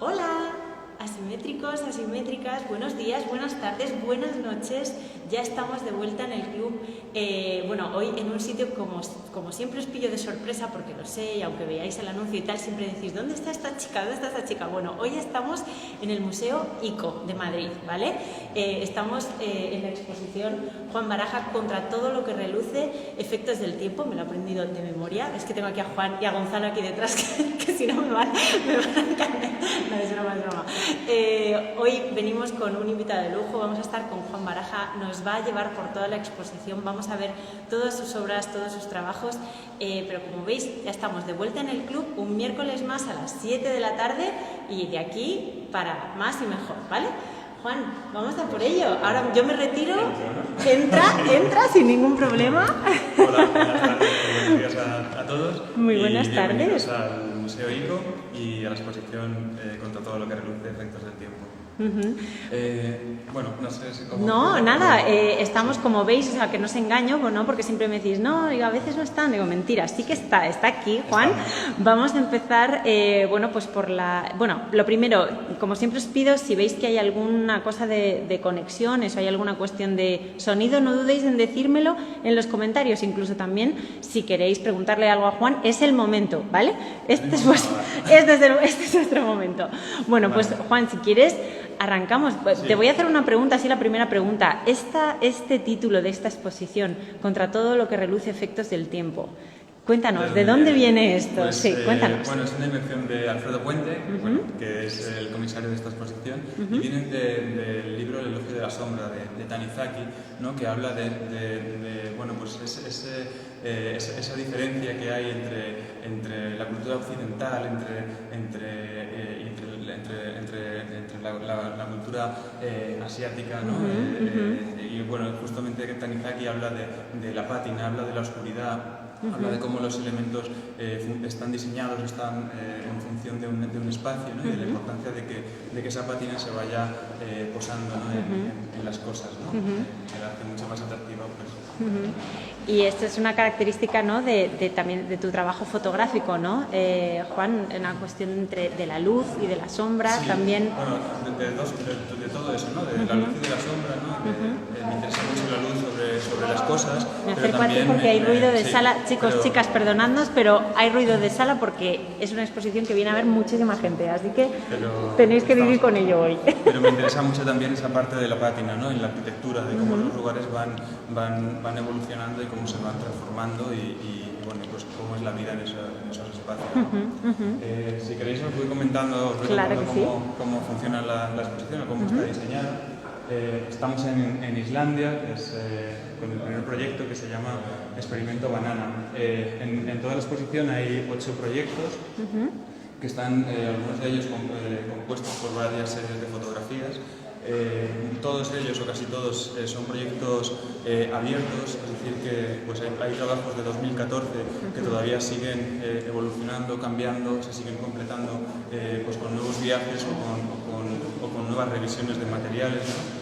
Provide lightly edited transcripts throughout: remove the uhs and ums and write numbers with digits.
Hola, asimétricos, asimétricas, buenos días, buenas tardes, buenas noches. Ya estamos de vuelta en el club. Bueno, hoy en un sitio como siempre os pillo de sorpresa porque lo sé y aunque veáis el anuncio y tal, siempre decís, ¿dónde está esta chica? ¿Dónde está esta chica? Bueno, hoy estamos en el Museo ICO de Madrid, ¿vale? Estamos en la exposición Juan Baraja contra todo lo que reluce, efectos del tiempo, me lo he aprendido de memoria. Es que tengo aquí a Juan y a Gonzalo aquí detrás, que si no me van a caer. No, es broma, es broma. Hoy venimos con un invitado de lujo, vamos a estar con Juan Baraja, nos va a llevar por toda la exposición, vamos a ver todas sus obras, todos sus trabajos, pero como veis ya estamos de vuelta en el club un miércoles más a las 7 de la tarde y de aquí para más y mejor, ¿vale? Juan, vamos a por ello. Ahora yo me retiro, entra sin ningún problema. Hola, buenas tardes, buenos días a todos. Muy buenas tardes. Bienvenidos al Museo ICO y a la exposición contra todo lo que reluce, efectos del tiempo. Bueno, no sé si... No, nada, estamos como veis, o sea, que no os engaño, bueno, porque siempre me decís, no, digo, a veces no están, digo, mentira, sí que está aquí, Juan. Vamos a empezar, bueno, pues por lo primero, como siempre os pido, si veis que hay alguna cosa de conexiones o hay alguna cuestión de sonido, no dudéis en decírmelo en los comentarios, incluso también, si queréis preguntarle algo a Juan, es el momento, ¿vale? Este es vuestro momento. Bueno, pues Juan, si quieres... Arrancamos. Sí. Te voy a hacer una pregunta, así la primera pregunta. Este título de esta exposición, contra todo lo que reluce efectos del tiempo, cuéntanos, ¿de dónde viene esto? Pues, sí, cuéntanos. Bueno, es una invención de Alfredo Puente, bueno, que es el comisario de esta exposición, y viene del libro El elogio de la sombra, de Tanizaki, ¿no? Que habla de bueno, pues esa diferencia que hay entre la cultura occidental, la cultura asiática, ¿no? Y bueno, justamente Tanizaki habla de la pátina, habla de la oscuridad, habla de cómo los elementos están diseñados, están en función de un espacio, ¿no? Y de la importancia de que esa pátina se vaya posando, ¿no? en las cosas, ¿no? Que la hace mucho más atractiva. Pues. Y esta es una característica, ¿no? también de tu trabajo fotográfico, ¿no? Juan, una cuestión de la luz y de la sombra, sí, también... Bueno, de todo eso, ¿no? De la luz y de la sombra, ¿no? Me interesa mucho la luz sobre las cosas. Me acerco a ti porque hay ruido de sala. Chicos, chicas, perdonadnos, pero hay ruido de sala porque es una exposición que viene a ver muchísima gente, así que tenéis que vivir con ello hoy. Pero me interesa mucho también esa parte de la pátina, ¿no? En la arquitectura, de cómo los lugares van evolucionando y cómo se van transformando y bueno, pues cómo es la vida en esos espacios, ¿no? Si queréis os voy comentando, cómo funciona la exposición o cómo está diseñada. Estamos en Islandia, que es con el primer proyecto que se llama Experimento Banana. En toda la exposición hay 8 proyectos que están, algunos de ellos compuestos por varias series de fotografías. Todos ellos o casi todos son proyectos abiertos, es decir que pues hay trabajos de 2014 que todavía siguen evolucionando, cambiando, se siguen completando pues con nuevos viajes o con nuevas revisiones de materiales, ¿no?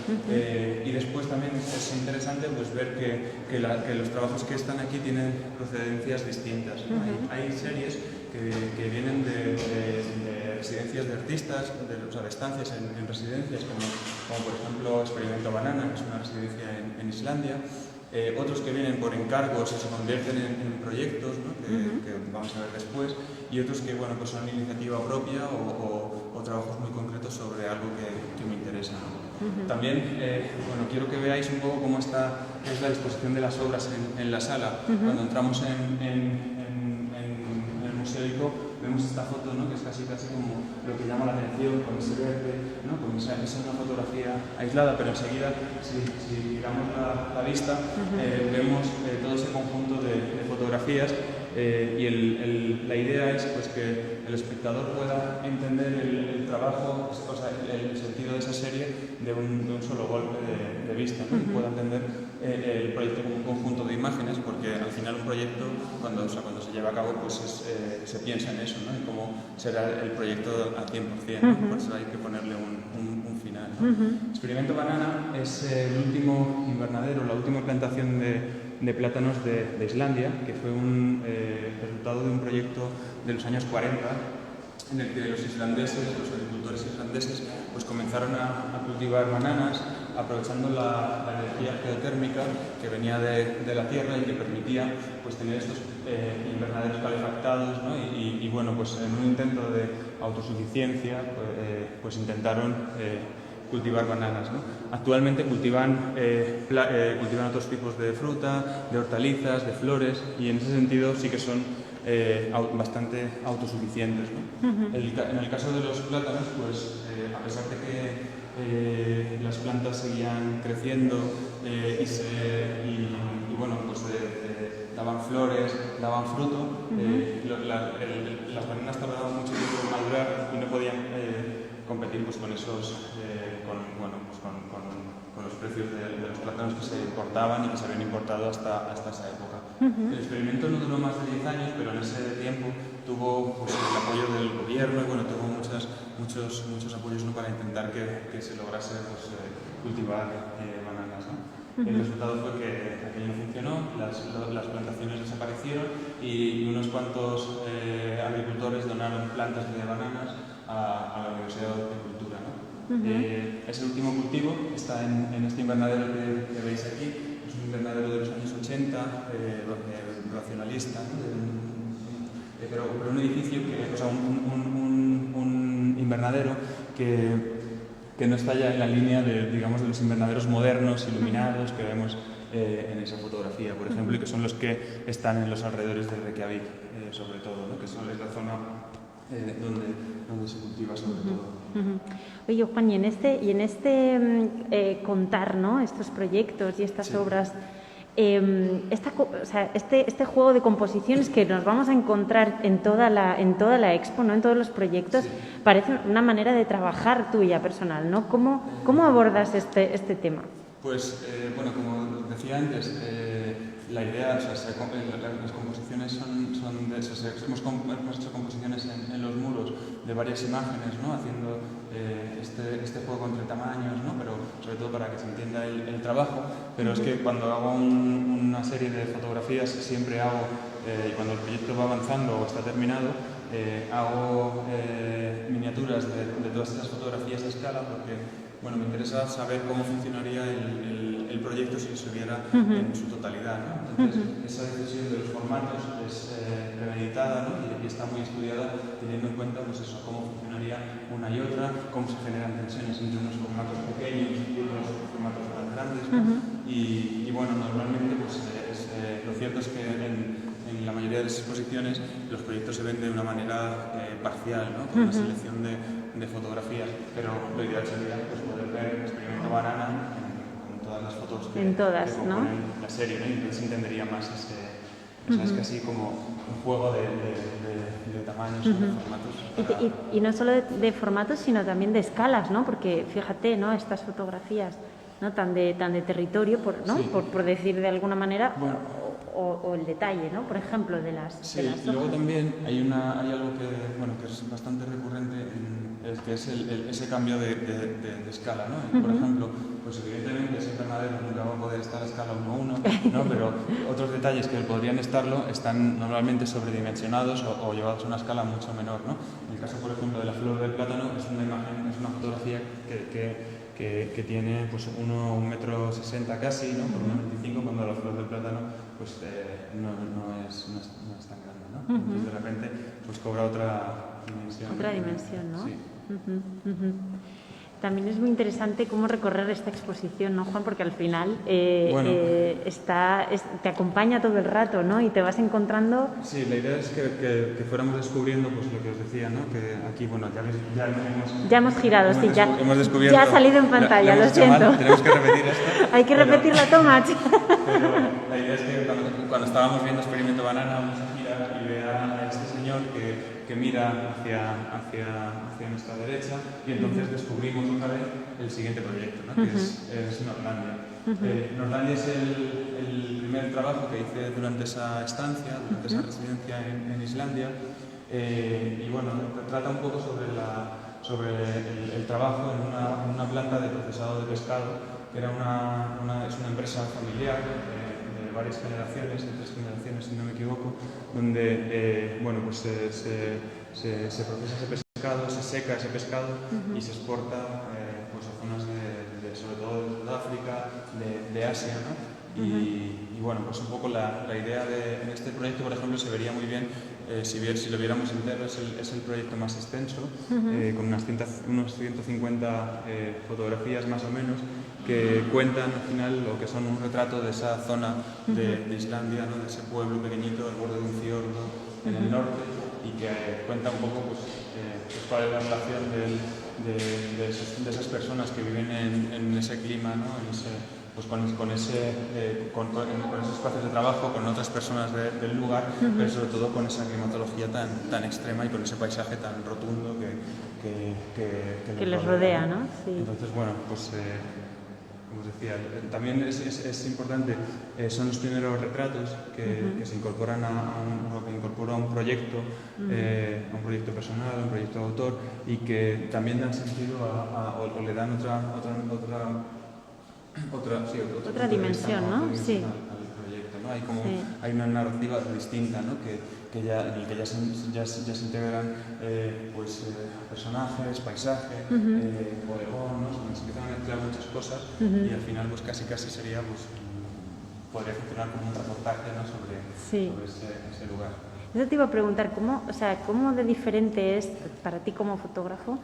Y después también es interesante pues ver que los trabajos que están aquí tienen procedencias distintas, ¿no? Hay series que vienen de residencias de artistas, de estancias en residencias, como por ejemplo Experimento Banana, que es una residencia en Islandia, otros que vienen por encargos y se convierten en proyectos, ¿no? que vamos a ver después, y otros que bueno, pues son iniciativa propia o trabajos muy concretos sobre algo que me interesa, ¿no? También bueno, quiero que veáis un poco cómo es la disposición de las obras en la sala. Cuando entramos en el Museo ICO, vemos esta foto, ¿no? Que es casi como lo que llama la atención con ese verde, ¿no? Con esa es una fotografía aislada, pero enseguida, si giramos la vista, vemos todo ese conjunto de fotografías y la idea es pues, que el espectador pueda entender el trabajo, o sea, el sentido de esa serie de un solo golpe de vista, ¿no? Y pueda entender el proyecto como un conjunto de imágenes, porque al final un proyecto, cuando se lleva a cabo, pues se piensa en eso, ¿no? En cómo será el proyecto al 100%, ¿no? Por eso hay que ponerle un final, ¿no? Experimento Banana es el último invernadero, la última plantación de plátanos de Islandia, que fue un resultado de un proyecto de los años 40 en el que los agricultores islandeses, pues comenzaron a cultivar bananas, aprovechando la energía geotérmica que venía de la tierra y que permitía pues tener estos invernaderos calefactados, ¿no? Y bueno, pues en un intento de autosuficiencia, pues intentaron cultivar bananas, ¿no? Actualmente cultivan otros tipos de fruta, de hortalizas, de flores, y en ese sentido sí que son bastante autosuficientes, ¿no? En el caso de los plátanos, pues a pesar de que las plantas seguían creciendo y bueno, pues daban flores, daban fruto, las bananas tardaban mucho tiempo en madurar y no podían competir pues, con los precios de los plátanos que se importaban y que se habían importado hasta esa época. El experimento no duró más de 10 años, pero en ese tiempo tuvo pues, el apoyo del gobierno y bueno, tuvo muchos apoyos, ¿no? Para intentar que se lograse pues, cultivar bananas, ¿no? El resultado fue que aquello no funcionó, las plantaciones desaparecieron y unos cuantos agricultores donaron plantas de bananas a la Universidad de Horticultura, ¿no? Ese último cultivo está en este invernadero que veis aquí. Es un invernadero de los años 80, racionalista, ¿no? Pero un edificio, un invernadero que no está ya en la línea de los invernaderos modernos, iluminados, que vemos en esa fotografía, por ejemplo, y que son los que están en los alrededores de Reykjavik, sobre todo, ¿no? Que es la zona donde se cultiva sobre todo. Oye, Juan, y en este contar, ¿no? Estos proyectos y estas obras, este juego de composiciones que nos vamos a encontrar en toda la expo, ¿no? En todos los proyectos, parece una manera de trabajar tuya personal, ¿no? ¿Cómo abordas este tema? Pues, bueno, como decía antes, la idea, las composiciones hemos hecho composiciones en los muros de varias imágenes, ¿no? Haciendo este juego entre tamaños, ¿no? Pero sobre todo para que se entienda el trabajo. Pero es que cuando hago una serie de fotografías siempre hago, y cuando el proyecto va avanzando o está terminado, hago miniaturas de todas esas fotografías a escala porque bueno, me interesa saber cómo funcionaría el proyecto si se viera en su totalidad, ¿no? Entonces, esa decisión de los formatos es premeditada, ¿no? Y está muy estudiada teniendo en cuenta pues eso, cómo funcionaría una y otra, cómo se generan tensiones entre unos formatos pequeños y otros formatos más grandes, ¿no? Y bueno, normalmente pues, lo cierto es que en la mayoría de las exposiciones los proyectos se ven de una manera parcial, ¿no? Con una selección de fotografías, pero lo ideal sería pues, poder ver Experimento Banana con todas las fotos que componen la serie, ¿no? Y entonces se entendería más es casi como un juego de tamaños, de formatos. Y no solo de formatos, sino también de escalas, ¿no? Porque fíjate, ¿no? Estas fotografías, ¿no? tan de territorio, ¿no? Sí. por decir de alguna manera, bueno, o el detalle, ¿no? Por ejemplo, de las Sí, y luego también hay algo que es bastante recurrente, que es ese cambio de escala, ¿no? Por ejemplo, pues evidentemente ese invernadero nunca va a poder estar a escala 1:1, ¿no? Pero otros detalles que podrían estarlo están normalmente sobredimensionados o llevados a una escala mucho menor, ¿no? En el caso, por ejemplo, de la flor del plátano, es una imagen, es una fotografía que tiene pues 1,60 metros casi, ¿no? Por 1,25, cuando la flor del plátano pues no es tan grande, ¿no? Entonces de repente pues cobra otra dimensión. Otra dimensión, ¿no? Sí. También es muy interesante cómo recorrer esta exposición, ¿no, Juan? Porque al final te acompaña todo el rato, ¿no? Y te vas encontrando... Sí, la idea es que fuéramos descubriendo pues lo que os decía, ¿no? Que aquí, bueno, ya hemos girado, sí, ya hemos descubierto... Ya ha salido en pantalla, lo siento. Tenemos que repetir esto. Hay que repetir la toma. Pero la idea es que cuando estábamos viendo Experimento Banana, uno se gira y ve a este señor que mira hacia nuestra derecha y entonces descubrimos otra vez el siguiente proyecto, ¿no? Que es Norlandia. Norlandia es el primer trabajo que hice durante esa estancia, durante esa residencia en Islandia, y bueno, trata un poco sobre el trabajo en una planta de procesado de pescado, que era es una empresa familiar de varias generaciones, de 3 generaciones si no me equivoco, donde bueno, pues se se procesa ese pescado, se seca ese pescado y se exporta pues a zonas sobre todo de África, de Asia, ¿no? Y bueno, pues un poco la idea en este proyecto, por ejemplo, se vería muy bien si lo viéramos entero. Es el proyecto más extenso, con unos 150 fotografías más o menos, que cuentan al final lo que son un retrato de esa zona de Islandia, ¿no? De ese pueblo pequeñito al borde de un fiordo en el norte, y que cuenta un poco pues cuál es la relación de esas personas que viven en ese clima, ¿no? Pues con esos espacios de trabajo, con otras personas del lugar, pero sobre todo con esa climatología tan extrema y con ese paisaje tan rotundo que les rodea, ¿no? Sí. Entonces, bueno, pues como os decía, también es importante, son los primeros retratos que se incorporan a un proyecto, a un proyecto personal, a un proyecto de autor, y que también dan sentido o le dan otra dimensión, ¿no? Sí. Al proyecto, ¿no? Hay una narrativa distinta, ¿no? En el que ya se integran personajes, paisaje, bodegón, ¿no? Se empiezan a mezclar muchas cosas y al final pues casi sería, podría funcionar como un reportaje, ¿no? sobre ese lugar. Eso te iba a preguntar, ¿cómo de diferente es para ti como fotógrafo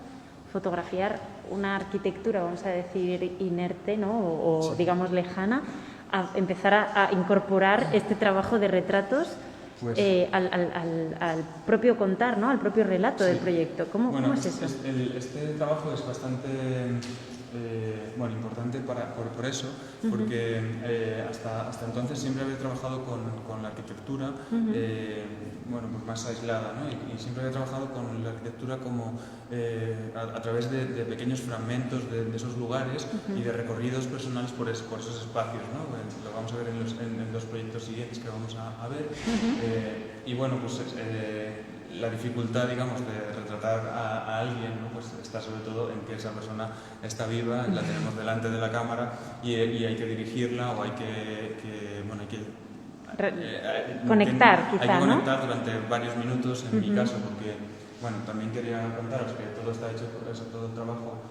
fotografiar una arquitectura, vamos a decir, inerte, ¿no? o digamos lejana, a empezar a incorporar este trabajo de retratos al propio contar, ¿no? Al propio relato del proyecto? ¿Cómo es eso? Este trabajo es bastante importante por eso, porque hasta entonces siempre había trabajado con la arquitectura pues más aislada, ¿no? Y siempre había trabajado con la arquitectura como a través de pequeños fragmentos de esos lugares y de recorridos personales por esos espacios, ¿no? Lo vamos a ver en los proyectos siguientes que vamos a ver. Y bueno, pues la dificultad, digamos, de retratar a alguien, ¿no? Pues está sobre todo en que esa persona está viva, la tenemos delante de la cámara y hay que dirigirla, o hay que conectar, quizá, hay que conectar, ¿no? durante varios minutos, en mi caso, porque también quería contaros que todo el trabajo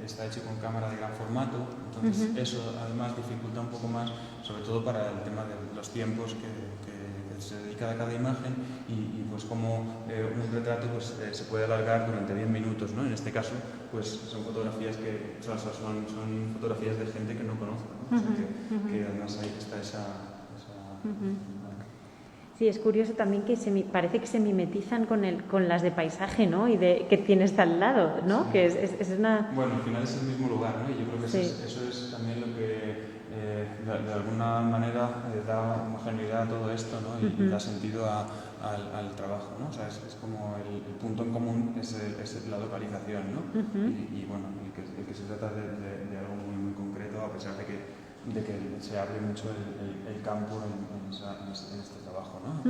está hecho con cámara de gran formato, entonces eso además dificulta un poco más, sobre todo para el tema de los tiempos que se dedica a cada imagen, y pues como un retrato se puede alargar durante 10 minutos, ¿no? En este caso pues son fotografías son fotografías de gente que no conozco, ¿no? O sea, que además ahí está esa Sí, es curioso también que parece que se mimetizan con las de paisaje, ¿no? Y que tienes al lado, ¿no? Sí. Que es una... Bueno, al final es el mismo lugar, ¿no? Y yo creo que eso es también lo que de alguna manera da homogeneidad a todo esto, ¿no? Y da sentido al trabajo, ¿no? O sea, es como el punto en común es la localización, ¿no? Y bueno, el que se trata de algo muy concreto, a pesar de que se abre mucho el campo en este trabajo, ¿no?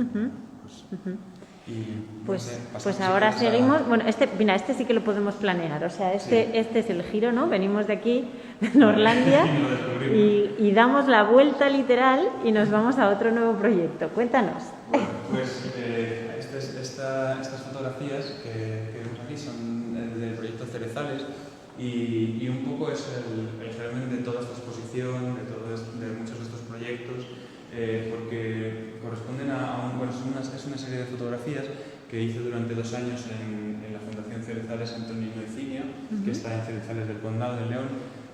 Pues ahora seguimos. Bueno, este sí que lo podemos planear. O sea, este es el giro, ¿no? Venimos de aquí, de Norlandia, y damos la vuelta literal y nos vamos a otro nuevo proyecto. Cuéntanos. Bueno, pues estas fotografías que vemos aquí son del proyecto Cerezales, y un poco es el germen de toda esta exposición, de muchos de estos proyectos, porque corresponden es una serie de fotografías que hice durante 2 años en la Fundación Cerezales Antonio Cinia, que está en Cerezales del Condado, de León.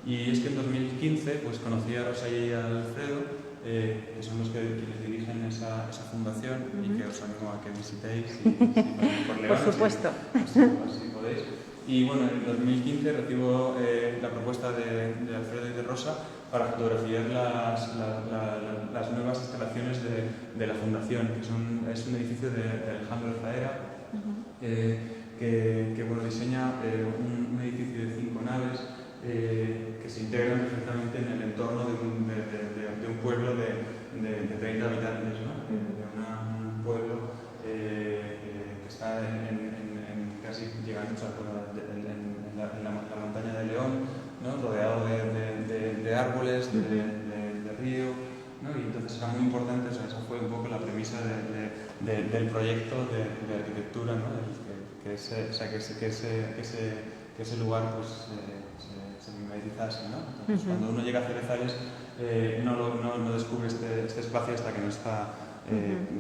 Y es que en 2015 pues conocí a Rosa y a Alfredo, que son los quienes dirigen esa fundación, y que os animo a que visitéis por León. Por supuesto. Si podéis. Y bueno, en 2015 recibo la propuesta de Alfredo y de Rosa para fotografiar las nuevas instalaciones de la fundación, que es un edificio de Alejandro Zaera, que diseña un edificio de 5 naves que se integran perfectamente en el entorno de un pueblo de 30 habitantes, ¿no? De un pueblo que está casi llegando en la montaña de León, ¿no? Rodeado de árboles, de río, ¿no? Y entonces era muy importante, o sea, esa fue un poco la premisa del proyecto de arquitectura, ¿no? Que ese lugar pues, se mimetizase, ¿no? Entonces, cuando uno llega a Cerezales no descubre este espacio hasta que no está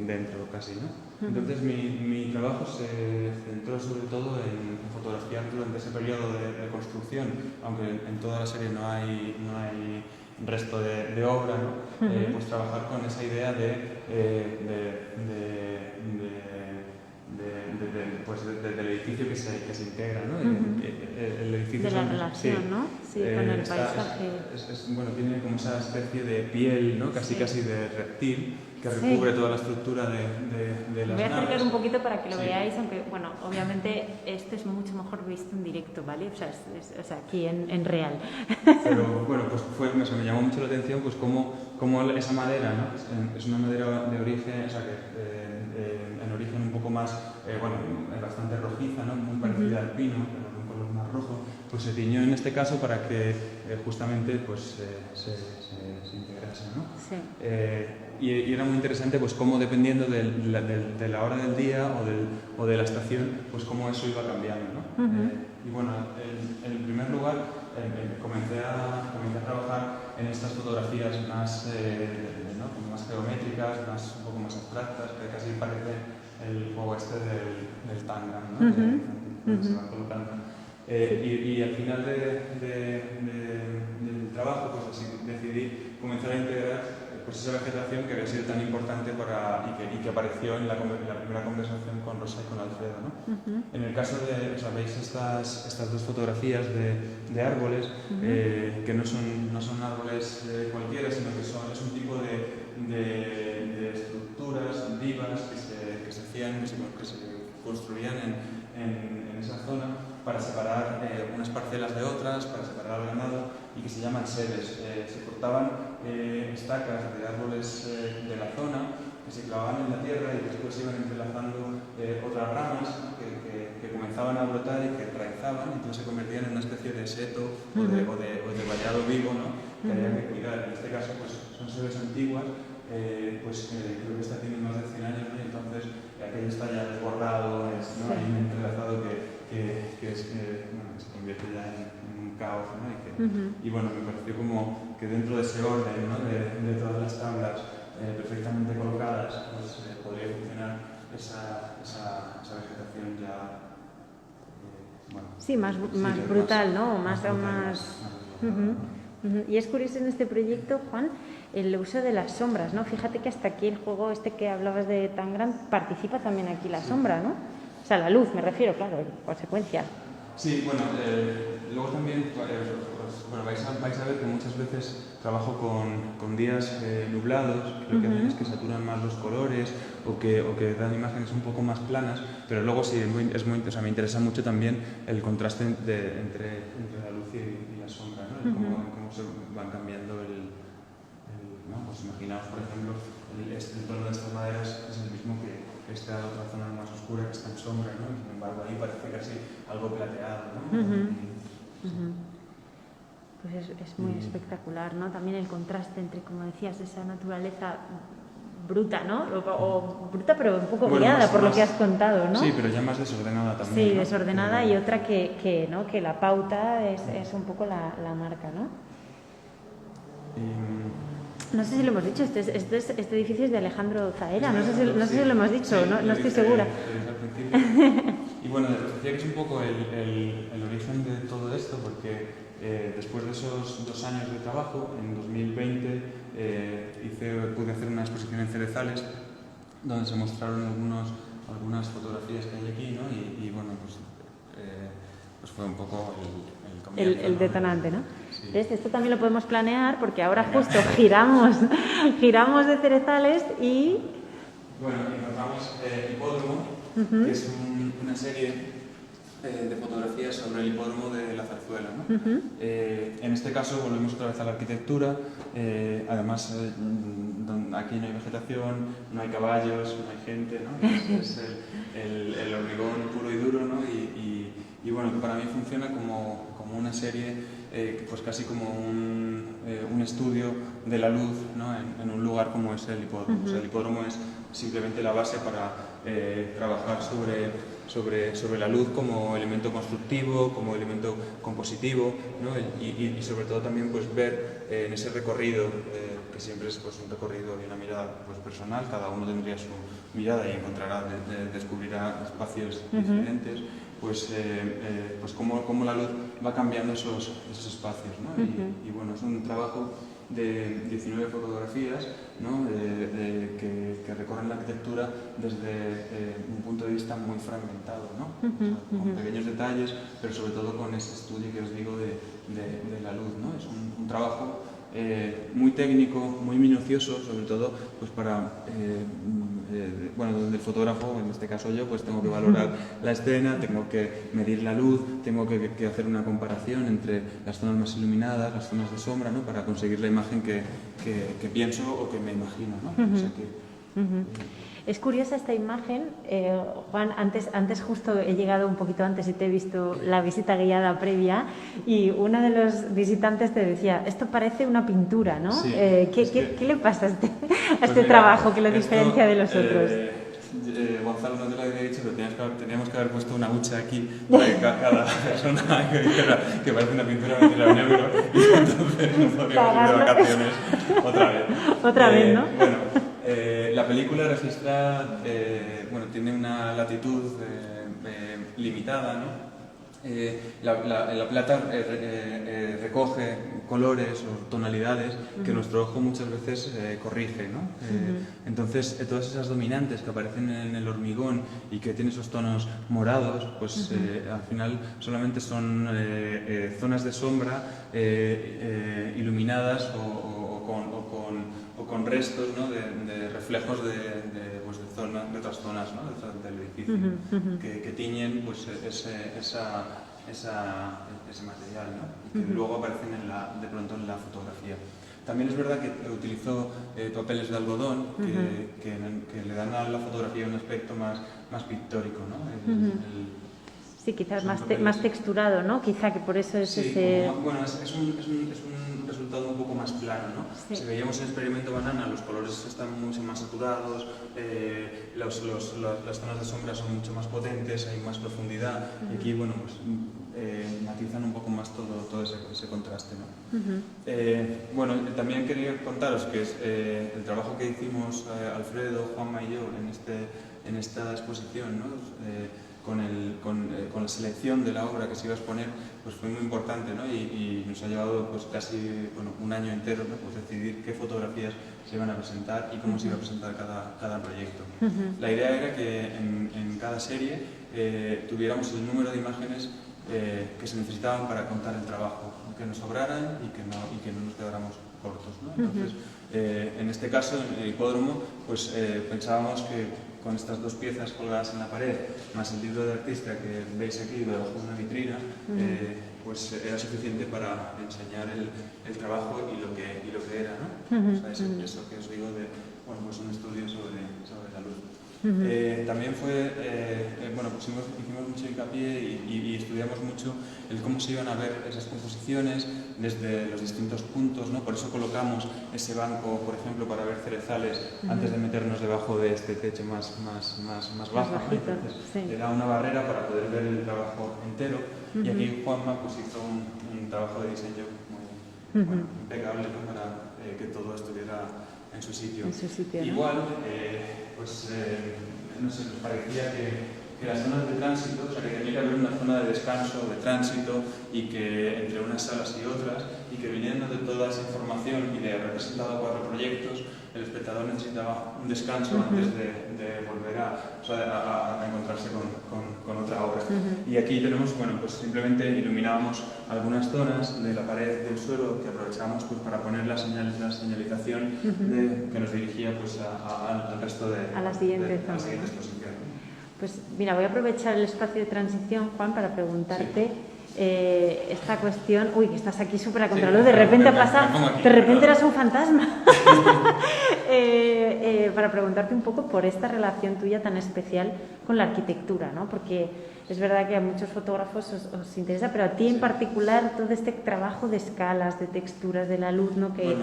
dentro casi, ¿no? Entonces mi trabajo se centró sobre todo en fotografiar durante ese periodo de construcción, aunque en toda la serie no hay resto de obra, ¿no? Pues trabajar con esa idea del edificio que se integra, ¿no? El edificio de la relación, sí, ¿no? Sí, con el paisaje. Bueno, tiene como esa especie de piel, ¿no? Casi de reptil, que recubre toda la estructura de las naves. Voy a acercar un poquito para que lo veáis, aunque, bueno, obviamente esto es mucho mejor visto en directo, ¿vale? O sea, aquí en real. Pero, bueno, pues me llamó mucho la atención pues cómo esa madera, ¿no? Es una madera de origen, o sea, en origen un poco más, bastante rojiza, ¿no? Muy parecida al pino, pero de un color más rojo, pues se tiñó en este caso para que justamente pues, se integrase, ¿no? Sí. Y era muy interesante pues cómo dependiendo de la hora del día o de la estación, pues cómo eso iba cambiando, ¿no? Y bueno, en primer lugar comencé a trabajar en estas fotografías más, ¿no? Como más geométricas, un poco más abstractas, que casi parece el juego este del Tangram, ¿no? Donde se van colocando. Y al final del trabajo, pues así decidí comenzar a integrar pues esa vegetación que había sido tan importante y que apareció en la primera conversación con Rosa y con Alfredo, ¿no? En el caso de, o sea, veis estas dos fotografías de árboles, que no son árboles cualquiera, sino que es un tipo de estructuras vivas que se hacían, que se construían en esa zona para separar unas parcelas de otras, para separar al ganado, y que se llaman sedes. Se cortaban estacas de árboles de la zona que se clavaban en la tierra y después iban entrelazando otras ramas, ¿no? que comenzaban a brotar y que raizaban, y entonces se convertían en una especie de seto o de vallado vivo, ¿no? Que había que cuidar. En este caso pues, son sedes antiguas, creo que esta tiene más de 100 años, ¿no? Y entonces aquello está ya desbordado, ¿no? Hay un entrelazado que se convierte ya en un caos, ¿no? Y bueno, me pareció como que dentro de ese orden, ¿no? de todas las tablas perfectamente colocadas, pues podría funcionar esa vegetación ya sí, más brutal, ¿no? Más. Y es curioso en este proyecto, Juan, el uso de las sombras, ¿no? Fíjate que hasta aquí el juego este que hablabas de Tangram participa también aquí la sombra, ¿no? O sea, la luz, me refiero, claro, en consecuencia. Sí, bueno, luego también vais a ver que muchas veces trabajo con días nublados, que lo que hacen es que saturan más los colores o que dan imágenes un poco más planas, pero luego sí, o sea, me interesa mucho también el contraste entre la luz y la sombra, ¿no? Cómo se van cambiando ¿no? Pues imaginaos, por ejemplo, el tono de estas maderas es el mismo que esta otra zona más oscura que está en sombra, ¿no? Y sin embargo ahí parece casi algo plateado, ¿no? Pues es muy espectacular, ¿no? También el contraste entre, como decías, esa naturaleza bruta, ¿no? O bruta pero un poco guiada por lo que has contado, ¿no? Sí, pero ya más desordenada también. Sí, ¿no? desordenada, y otra que la pauta es un poco la marca, ¿no? No sé si lo hemos dicho, este edificio es de Alejandro Zaera, no sé si lo hemos dicho, no estoy segura. Y bueno, decía que es un poco el origen de todo esto, porque después de esos 2 años de trabajo, en 2020 pude hacer una exposición en Cerezales, donde se mostraron algunas fotografías que hay aquí, ¿no? Y bueno, pues fue un poco el detonante, ¿no? Sí. Esto también lo podemos planear, porque ahora justo giramos de Cerezales y... Bueno, y nos vamos Hipódromo, que es una serie de fotografías sobre el hipódromo de la Zarzuela, ¿no? En este caso volvemos otra vez a la arquitectura, además aquí no hay vegetación, no hay caballos, no hay gente, ¿no? Es el hormigón puro y duro, ¿no? Y y bueno, que para mí funciona como una serie, pues casi como un estudio de la luz, ¿no? en un lugar como es el hipódromo. O sea, el hipódromo es simplemente la base para trabajar sobre la luz como elemento constructivo, como elemento compositivo, ¿no? y sobre todo también pues ver en ese recorrido, que siempre es pues, un recorrido y una mirada pues, personal, cada uno tendría su mirada y descubrirá espacios diferentes, pues cómo la luz va cambiando esos espacios, ¿no? Y bueno, es un trabajo de 19 fotografías, ¿no? que recorren la arquitectura desde un punto de vista muy fragmentado, ¿no? O sea, con pequeños detalles, pero sobre todo con ese estudio que os digo de la luz, ¿no? Es un trabajo muy técnico, muy minucioso, sobre todo pues para donde el fotógrafo, en este caso yo, pues tengo que valorar la escena, tengo que medir la luz, tengo que hacer una comparación entre las zonas más iluminadas, las zonas de sombra, ¿no? Para conseguir la imagen que pienso o que me imagino, ¿no? O sea Es curiosa esta imagen, Juan, antes justo he llegado un poquito antes y te he visto la visita guiada previa y uno de los visitantes te decía, esto parece una pintura, ¿no? Sí, ¿Qué le pasa a este mira, trabajo que lo diferencia de los otros? Gonzalo no te lo había dicho, pero teníamos que haber puesto una hucha aquí para que cada persona que dijera que parece una pintura metiera un euro y entonces no podríamos ir de vacaciones otra vez, ¿no? Bueno, la película registra, tiene una latitud limitada, ¿no? La plata recoge colores o tonalidades que nuestro ojo muchas veces corrige, ¿no? Entonces, todas esas dominantes que aparecen en el hormigón y que tienen esos tonos morados, pues al final solamente son zonas de sombra iluminadas o con restos, ¿no? de reflejos de otras zonas, ¿no? del edificio que tiñen pues, ese material, ¿no? Y que luego aparecen de pronto en la fotografía. También es verdad que utilizó papeles de algodón que le dan a la fotografía un aspecto más pictórico, ¿no? Sí, quizás más texturado, ¿no? Quizá que por eso es ese... Es un resultado un poco más plano, ¿no? Sí. Si veíamos en Experimento Banana, los colores están mucho más saturados, las zonas de sombra son mucho más potentes, hay más profundidad, y aquí, matizan un poco más todo ese contraste, ¿no? También quería contaros que es el trabajo que hicimos Alfredo, Juanma y yo en esta exposición, ¿no? Con la selección de la obra que se iba a exponer, pues fue muy importante, ¿no? Y nos ha llevado pues casi un año entero, ¿no? Pues decidir qué fotografías se iban a presentar y cómo se iba a presentar cada proyecto. La idea era que en cada serie tuviéramos el número de imágenes que se necesitaban para contar el trabajo, que nos sobraran y que no nos quedáramos cortos, ¿no? Entonces, en este caso, en el hipódromo, pues pensábamos que con estas dos piezas colgadas en la pared, más el libro de artista que veis aquí debajo de una vitrina, pues era suficiente para enseñar el trabajo y lo que era, ¿no? O sea, eso que os digo de un estudio sobre la luz. También hicimos mucho hincapié y estudiamos mucho el cómo se iban a ver esas composiciones desde los distintos puntos, ¿no? Por eso colocamos ese banco, por ejemplo, para ver cerezales antes de meternos debajo de este techo más bajo, ¿no? Entonces, era una barrera para poder ver el trabajo entero y aquí Juanma pues, hizo un trabajo de diseño muy impecable, ¿no? Para que todo estuviera en su sitio. Igual, nos parecía que las zonas de tránsito, o sea, que tenía que haber una zona de descanso, de tránsito, y que entre unas salas y otras, y que viniendo de toda esa información y de haber presentado 4 proyectos, el espectador necesitaba un descanso antes de volver a encontrarse con otra obra. Y aquí tenemos, pues simplemente iluminábamos algunas zonas de la pared del suelo que aprovechábamos pues, para poner la señalización que nos dirigía pues, al resto de la siguiente exposición. Pues mira, voy a aprovechar el espacio de transición, Juan, para preguntarte esta cuestión. Uy, que estás aquí súper a contraluz, de repente ha pasado, de repente eras un fantasma. Para preguntarte un poco por esta relación tuya tan especial con la arquitectura, ¿no? Porque es verdad que a muchos fotógrafos os interesa, pero a ti en particular todo este trabajo de escalas, de texturas, de la luz, ¿no? Que,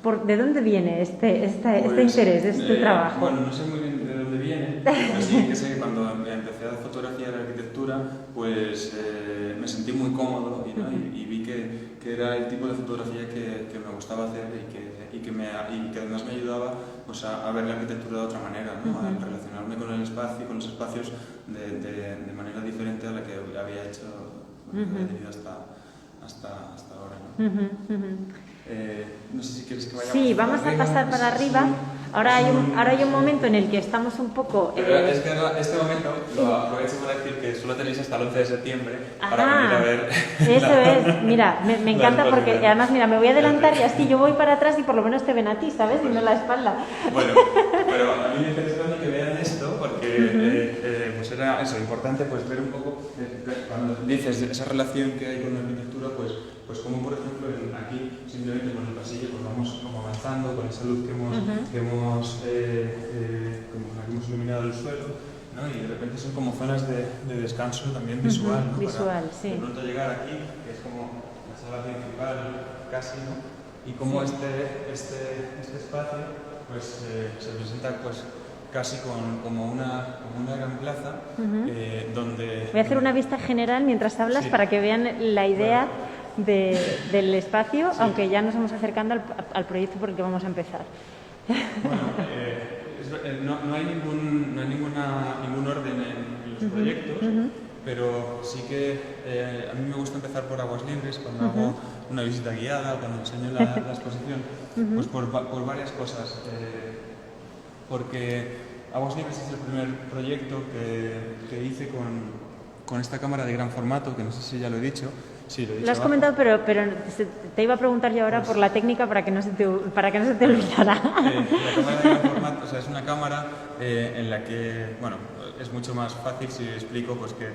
bueno, ¿de dónde viene este pues, interés, este trabajo? Bueno, no sé muy bien de dónde viene, pero sí que sé que cuando empecé a fotografiar arquitectura, pues me sentí muy cómodo y vi que era el tipo de fotografía que me gustaba hacer y que además me ayudaba pues, a ver la arquitectura de otra manera, ¿no? A relacionarme con el espacio, con los espacios de manera diferente a la que había hecho, que había tenido hasta ahora, ¿no? No sé si quieres que vayamos. Sí, vamos a pasar para arriba. Ahora hay un momento en el que estamos un poco... Es que este momento lo aprovecho para decir que solo tenéis hasta el 11 de septiembre para venir a ver. Eso es, mira, me encanta porque además, mira, me voy a adelantar y así yo voy para atrás y por lo menos te ven a ti, ¿sabes? Y no la espalda. Bueno, pero a mí me interesa también que vean esto porque pues era eso, importante pues ver un poco, cuando dices esa relación que hay con la arquitectura, pues como por ejemplo aquí simplemente con el pasillo pues vamos como avanzando con esa luz que hemos iluminado el suelo, ¿no? Y de repente son como zonas de descanso también visual, ¿no? Visual, para sí. de pronto llegar aquí, que es como la sala principal casi, ¿no? Y como este espacio pues se presenta pues casi como una gran plaza donde... Voy a hacer una vista general mientras hablas para que vean la idea del espacio, aunque ya nos vamos acercando al proyecto por el que vamos a empezar. Bueno, no hay ningún orden en los proyectos, pero sí que a mí me gusta empezar por Aguas Libres cuando hago una visita guiada o cuando enseño la exposición, pues por varias cosas. Porque Aguas Libres es el primer proyecto que hice con esta cámara de gran formato, que no sé si ya lo he dicho. Sí, lo he dicho. Lo has comentado, pero te iba a preguntar yo ahora por la técnica para que no se te olvidara. La cámara de gran formato, o sea, es una cámara en la que, bueno, es mucho más fácil si explico pues que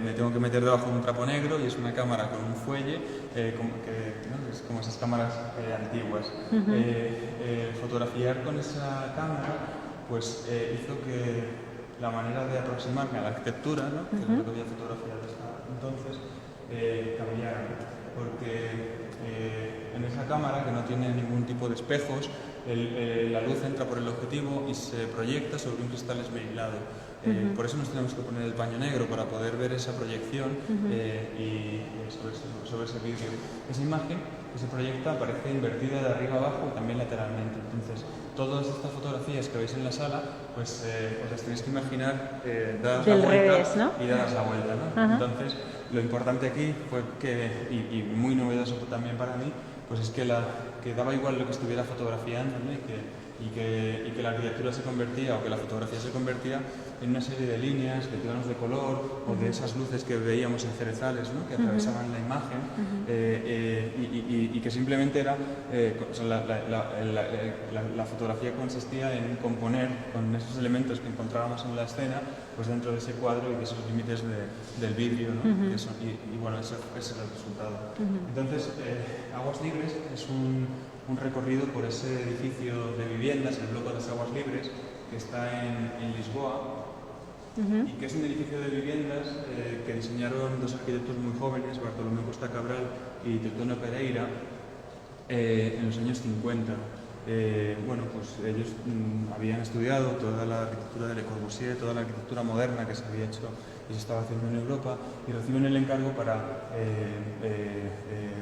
me tengo que meter debajo de un trapo negro y es una cámara con un fuelle, ¿no? Es como esas cámaras antiguas. Fotografiar con esa cámara pues hizo que la manera de aproximarme a la arquitectura, ¿no? Que es lo que había fotografiado hasta entonces, cambiara, porque en esa cámara, que no tiene ningún tipo de espejos, la luz entra por el objetivo y se proyecta sobre un cristal esmerilado. Por eso nos tenemos que poner el paño negro para poder ver esa proyección y sobre ese vídeo. Esa imagen que se proyecta aparece invertida de arriba abajo y también lateralmente. Entonces, todas estas fotografías que veis en la sala, pues os las tenéis que imaginar dadas la vuelta revés, ¿no? y dadas la vuelta, ¿no? Entonces, lo importante aquí fue que, y muy novedoso también para mí, pues es que daba igual lo que estuviera fotografiando, ¿no? y que la arquitectura se convertía, o que la fotografía se convertía en una serie de líneas, de planos de color, o de esas luces que veíamos en Cerezales, ¿no? Que atravesaban la imagen, y que simplemente era, o sea, la fotografía consistía en componer con esos elementos que encontrábamos en la escena, pues dentro de ese cuadro y de esos límites del vidrio, ¿no? Y bueno, ese es el resultado. Entonces, Aguas Libres es un recorrido por ese edificio de viviendas, el bloque de las Aguas Libres, que está en Lisboa, y que es un edificio de viviendas que diseñaron dos arquitectos muy jóvenes, Bartolomé Costa Cabral y Teutono Pereira, en los años 50. Bueno, pues ellos habían estudiado toda la arquitectura de Le Corbusier, toda la arquitectura moderna que se había hecho y se estaba haciendo en Europa, y reciben el encargo para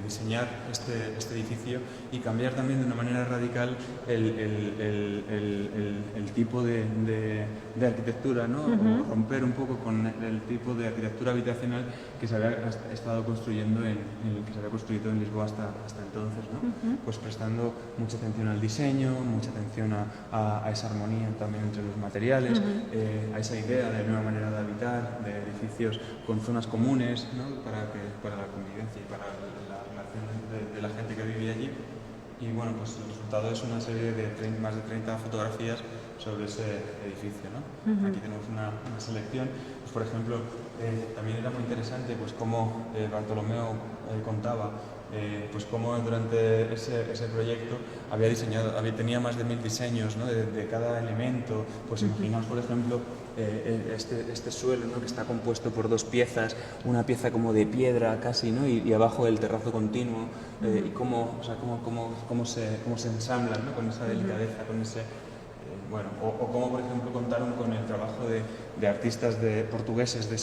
diseñar este edificio y cambiar también de una manera radical el tipo de arquitectura, ¿no? O romper un poco con el tipo de arquitectura habitacional que se había estado construyendo que se había construido en Lisboa hasta entonces, ¿no? Pues prestando mucha atención al diseño, mucha atención a esa armonía también entre los materiales, a esa idea de nueva manera de habitar, de edificios con zonas comunes, ¿no? para la convivencia y para la relación de la gente que vivía allí. Y bueno, pues el resultado es una serie de más de 30 fotografías sobre ese edificio, ¿no? Aquí tenemos una selección. Pues, por ejemplo, también era muy interesante pues cómo Bartolomeo contaba pues cómo durante ese proyecto tenía más de 1000 diseños, ¿no? de cada elemento. Pues imaginaos, por ejemplo, este suelo, ¿no? Que está compuesto por dos piezas, una pieza como de piedra casi, ¿no? y abajo el terrazo continuo, y cómo se ensamblan, ¿no? Con esa delicadeza, con ese... bueno, o cómo, por ejemplo, contaron con el trabajo de artistas portugueses de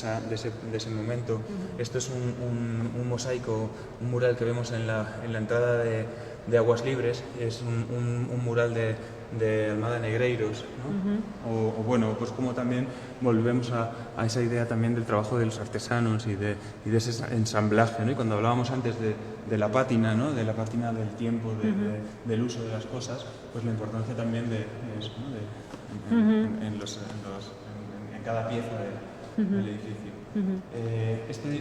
ese momento. Esto es un mosaico, un mural que vemos en la entrada de Aguas Libres, es un mural de Almada Negreiros, ¿no? O bueno, pues como también volvemos a esa idea también del trabajo de los artesanos y de ese ensamblaje, ¿no? Y cuando hablábamos antes de la pátina, ¿no? De la pátina del tiempo, del uso de las cosas, pues la importancia también de eso, ¿no? En cada pieza del edificio.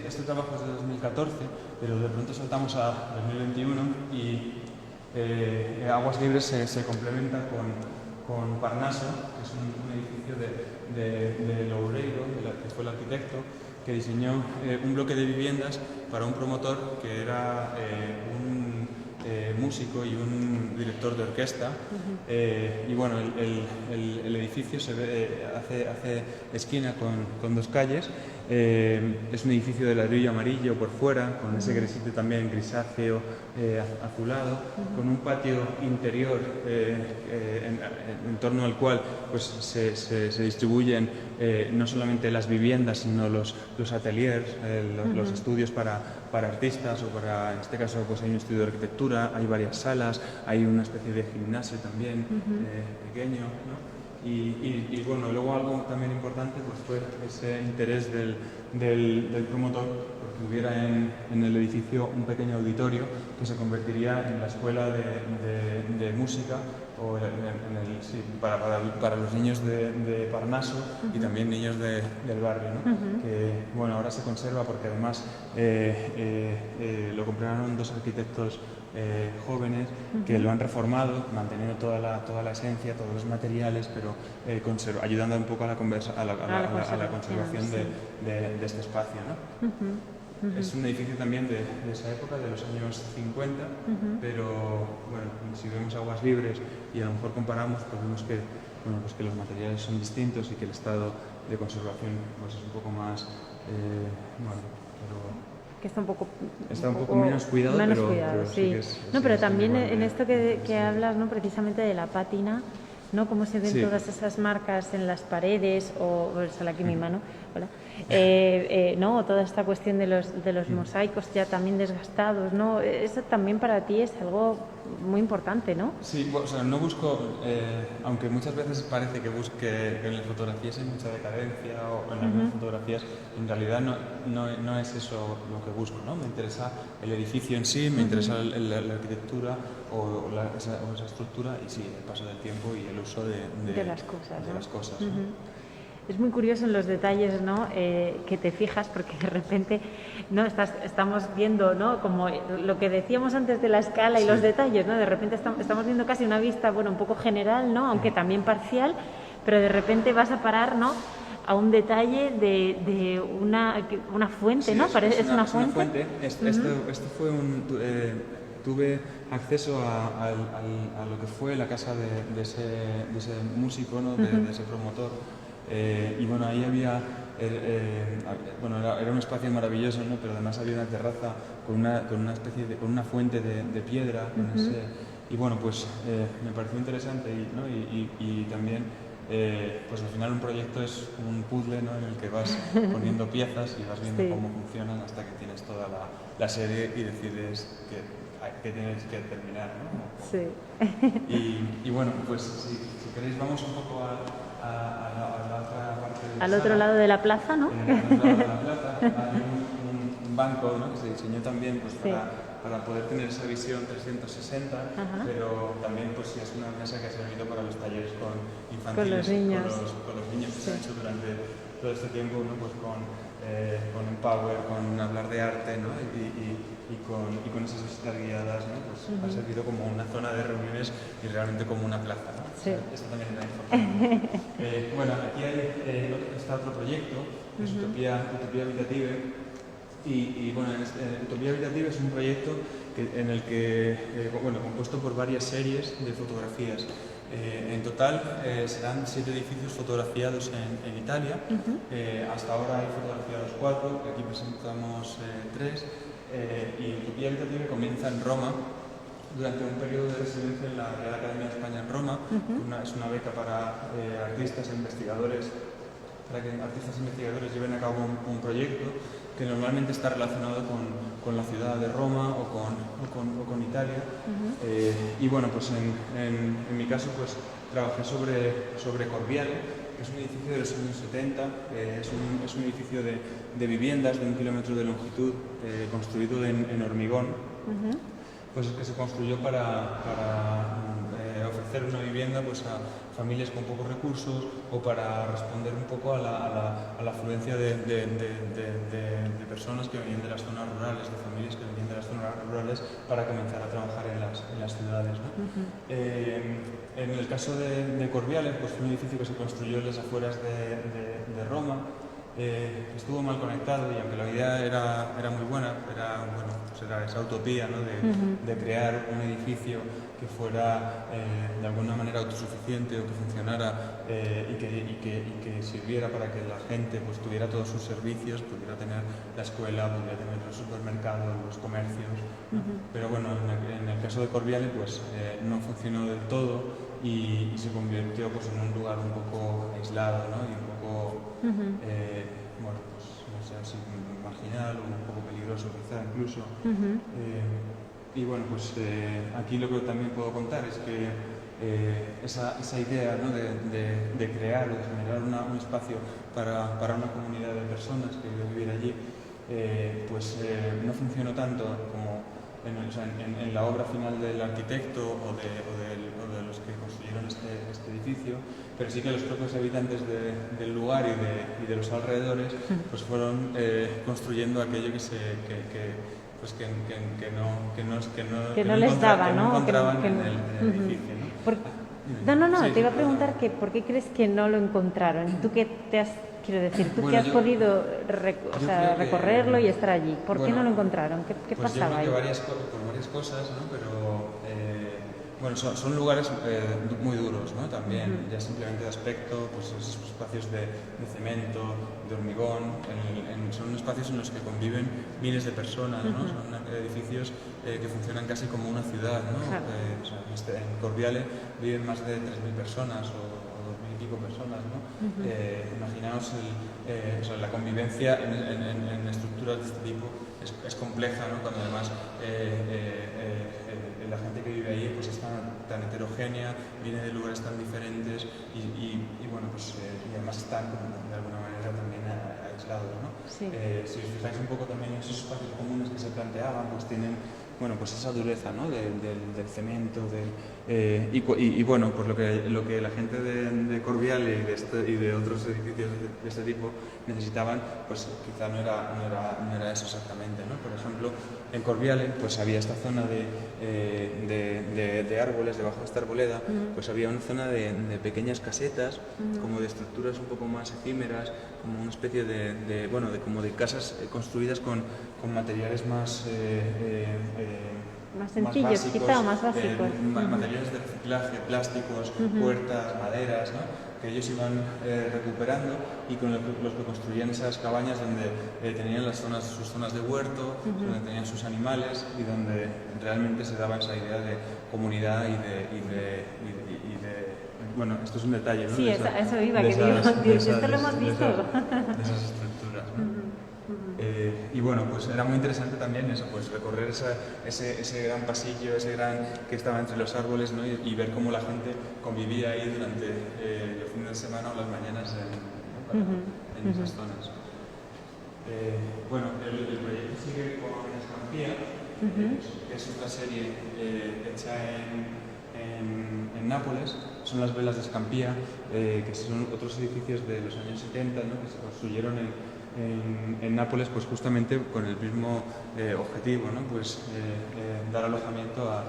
Este trabajo es de 2014, pero de pronto saltamos a 2021 y Aguas Libres se complementa con Parnaso, que es un edificio de Loureiro, que fue el arquitecto, que diseñó un bloque de viviendas para un promotor que era un músico y un director de orquesta. Y bueno, el edificio hace esquina con dos calles. Es un edificio de ladrillo amarillo por fuera, con ese grisito también grisáceo azulado, con un patio interior en torno al cual pues, se distribuyen no solamente las viviendas, sino los ateliers, los estudios para artistas o para, en este caso, pues hay un estudio de arquitectura, hay varias salas, hay una especie de gimnasio también pequeño, ¿no? Y bueno, luego algo también importante pues fue ese interés del promotor porque hubiera en el edificio un pequeño auditorio que se convertiría en la escuela de música o para los niños de Parnaso y también niños del barrio, ¿no? Que bueno, ahora se conserva porque además lo compraron dos arquitectos jóvenes que lo han reformado, manteniendo toda la esencia, todos los materiales, pero ayudando un poco a la conservación de este espacio, ¿no? Es un edificio también de esa época, de los años 50, pero bueno, si vemos Aguas Libres y a lo mejor comparamos, pues vemos que, bueno, pues que los materiales son distintos y que el estado de conservación pues es un poco más, bueno, que está un poco menos cuidado, pero sí. Sí que es, no, sí, pero también en esto que sí. hablas, ¿no? Precisamente de la pátina, ¿no? Cómo se ven todas esas marcas en las paredes o sale aquí mi mano, hola. ¿No? Toda esta cuestión de los mosaicos ya también desgastados, ¿no? Eso también para ti es algo muy importante, ¿no? Sí, o sea, no busco, aunque muchas veces parece que en las fotografías hay mucha decadencia o en algunas fotografías, en realidad no es eso lo que busco, ¿no? Me interesa el edificio en sí, me interesa la arquitectura o esa estructura y sí, el paso del tiempo y el uso de las cosas, ¿no? Es muy curioso en los detalles, ¿no? Que te fijas porque de repente no estamos viendo, ¿no? Como lo que decíamos antes de la escala y los detalles, ¿no? De repente estamos viendo casi una vista, bueno, un poco general, ¿no? Aunque también parcial, pero de repente vas a parar, ¿no? A un detalle de una fuente, ¿no? Es una fuente. Esto fue tuve acceso a lo que fue la casa de ese músico, ¿no? De ese promotor. Y bueno, ahí había, era un espacio maravilloso, ¿no? Pero además había una terraza con una fuente de piedra, y bueno, pues me pareció interesante y también, pues al final un proyecto es un puzzle, ¿no? En el que vas poniendo piezas y vas viendo cómo funcionan hasta que tienes toda la serie y decides que tienes que terminar, ¿no? Sí. Y bueno, pues si queréis vamos un poco a la otra parte de al otro lado de la plaza, ¿no? Al otro lado de la plaza hay un banco, ¿no? Que se diseñó también pues, para poder tener esa visión 360, pero también pues es una mesa que ha servido para los talleres infantiles, con los niños, con los niños que se han hecho durante todo este tiempo, ¿no? Pues con Empower, con hablar de arte, ¿no? Y con esas visitas guiadas, ¿no? Pues ha servido como una zona de reuniones y realmente como una plaza, ¿no? Sí. Esto también era importante. Bueno, aquí está otro proyecto, que es Utopía Habitative, y bueno, Utopía Habitative es un proyecto en el que, compuesto por varias series de fotografías. En total serán 7 edificios fotografiados en Italia. Hasta ahora hay fotografiados 4, aquí presentamos 3. Y Utopía Habitativa comienza en Roma durante un periodo de residencia en la Real Academia de España en Roma. Es una beca para artistas e investigadores, para que artistas e investigadores lleven a cabo un proyecto que normalmente está relacionado con la ciudad de Roma o con Italia. Y bueno, pues en mi caso pues trabajé sobre Corviale, que es un edificio de los años 70, es un edificio de viviendas de 1 kilómetro de longitud, construido en hormigón, pues que se construyó para ofrecer una vivienda pues a familias con pocos recursos o para responder un poco a la afluencia de personas que venían de las zonas rurales, de familias que venían de las zonas rurales para comenzar a trabajar en las ciudades, ¿no? En el caso de Corviale, pues fue un edificio que se construyó en las afueras de Roma. Estuvo mal conectado y aunque la idea era muy buena, pues era esa utopía, ¿no? de crear un edificio que fuera de alguna manera autosuficiente o que funcionara y que sirviera para que la gente pues tuviera todos sus servicios, pudiera tener la escuela, pudiera tener los supermercados, los comercios, ¿no? Pero bueno, en el caso de Corviale pues no funcionó del todo y se convirtió pues en un lugar un poco aislado, ¿no? Y un poco bueno, pues no sé, así marginal o un poco peligroso quizá incluso. Y bueno, pues aquí lo que también puedo contar es que esa idea, ¿no? de crear o de generar un espacio para una comunidad de personas que iban a vivir allí, pues no funcionó tanto como en la obra final del arquitecto o de los que construyeron este edificio, pero sí que los propios habitantes del lugar y de los alrededores pues fueron construyendo aquello que no les daba, ¿no? encontraban en el edificio, ¿no? No, Sí, te iba a sí, preguntar que por qué crees que no lo encontraron. ¿Tú qué te has, quiero decir, tú que has podido recorrerlo y estar allí? ¿Por qué no lo encontraron? ¿Qué pues pasaba ahí? yo creo que por varias cosas, ¿no? Pero bueno, son lugares muy duros, ¿no? También, ya simplemente de aspecto, pues esos espacios de cemento, de hormigón, son espacios en los que conviven miles de personas, ¿no? Son edificios que funcionan casi como una ciudad, ¿no? En Corviale viven más de 3.000 personas o 2.000 y pico personas, ¿no? Imaginaos la convivencia en estructuras de este tipo es compleja, ¿no? Cuando además la gente que vive ahí pues es tan heterogénea, viene de lugares tan diferentes y bueno, pues y además están de alguna manera también aislados, ¿no? Sí. Si os fijáis un poco también en esos espacios comunes que se planteaban, pues tienen, bueno, pues esa dureza, ¿no? del cemento, y bueno, pues lo que la gente de Corviale y de otros edificios de este tipo necesitaban, pues quizá no era eso exactamente, ¿no? Por ejemplo, en Corviale pues había esta zona de árboles, debajo de esta arboleda, pues había una zona de pequeñas casetas, como de estructuras un poco más efímeras, como una especie como de casas construidas con materiales más sencillos, básicos, quizá, o más básicos. Materiales de reciclaje, plásticos, puertas, maderas, ¿no? Que ellos iban recuperando y con los que construían esas cabañas donde tenían sus zonas de huerto, donde tenían sus animales y donde realmente se daba esa idea de comunidad y de bueno, esto es un detalle, ¿no? Sí, eso iba, que digo, esto lo hemos visto. De esas estructuras, ¿no? Y bueno, pues era muy interesante también eso, pues recorrer ese gran pasillo, que estaba entre los árboles, ¿no? y ver cómo la gente convivía ahí durante los fines de semana o las mañanas en esas zonas. Bueno, el proyecto sigue con Escampía, que es otra serie hecha en Nápoles. Son las velas de Escampía, que son otros edificios de los años 70, ¿no? Que se construyeron en Nápoles, pues justamente con el mismo objetivo, ¿no? Pues dar alojamiento a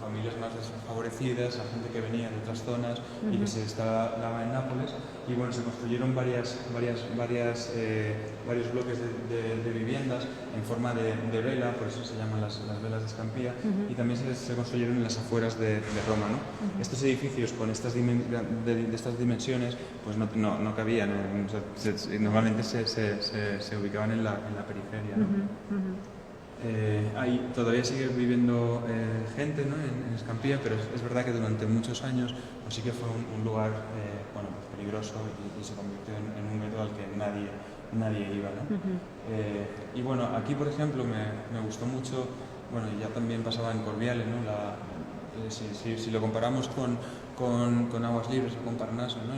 familias más desfavorecidas, a gente que venía de otras zonas y que se instalaba en Nápoles. Y bueno, se construyeron varios bloques de viviendas en forma de vela, por eso se llaman las velas de Scampia, y también se construyeron en las afueras de Roma, ¿no? Estos edificios con estas dimensiones pues no cabían, ¿no? O sea, normalmente se ubicaban en la periferia, ¿no? Ahí todavía sigue viviendo gente, ¿no? en Scampia, pero es verdad que durante muchos años pues sí que fue un lugar bueno, pues peligroso y se convirtió en un método al que nadie iba, ¿no? Y bueno, aquí por ejemplo me gustó mucho, bueno, y ya también pasaba en Corviale, ¿no? Si lo comparamos con Aguas Libres o con Parnaso, ¿no?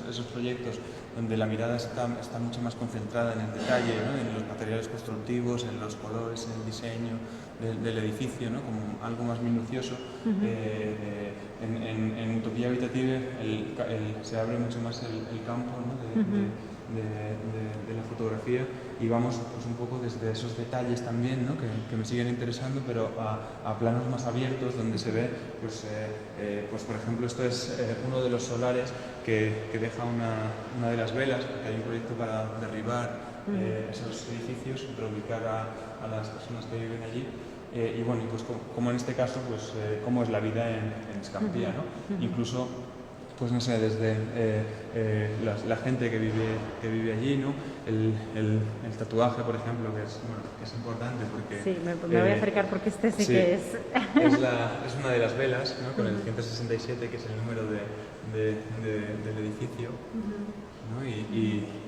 Esos proyectos donde la mirada está mucho más concentrada en el detalle, ¿no? En los materiales constructivos, en los colores, en el diseño del edificio, ¿no? Como algo más minucioso. En Utopía Habitative se abre mucho más el campo, ¿no? de la fotografía, y vamos pues, un poco desde esos detalles también, ¿no? que me siguen interesando, pero a planos más abiertos donde se ve, pues por ejemplo, esto es uno de los solares que deja una de las velas, porque hay un proyecto para derribar esos edificios, reubicar a las personas que viven allí. Y bueno, pues como en este caso, pues cómo es la vida en Scampia, ¿no? Incluso, pues no sé, desde la gente que vive allí, ¿no? El tatuaje, por ejemplo, que es importante porque... Sí, me voy a acercar porque este sí que es... es una de las velas, ¿no? Con el 167, que es el número del edificio, ¿no?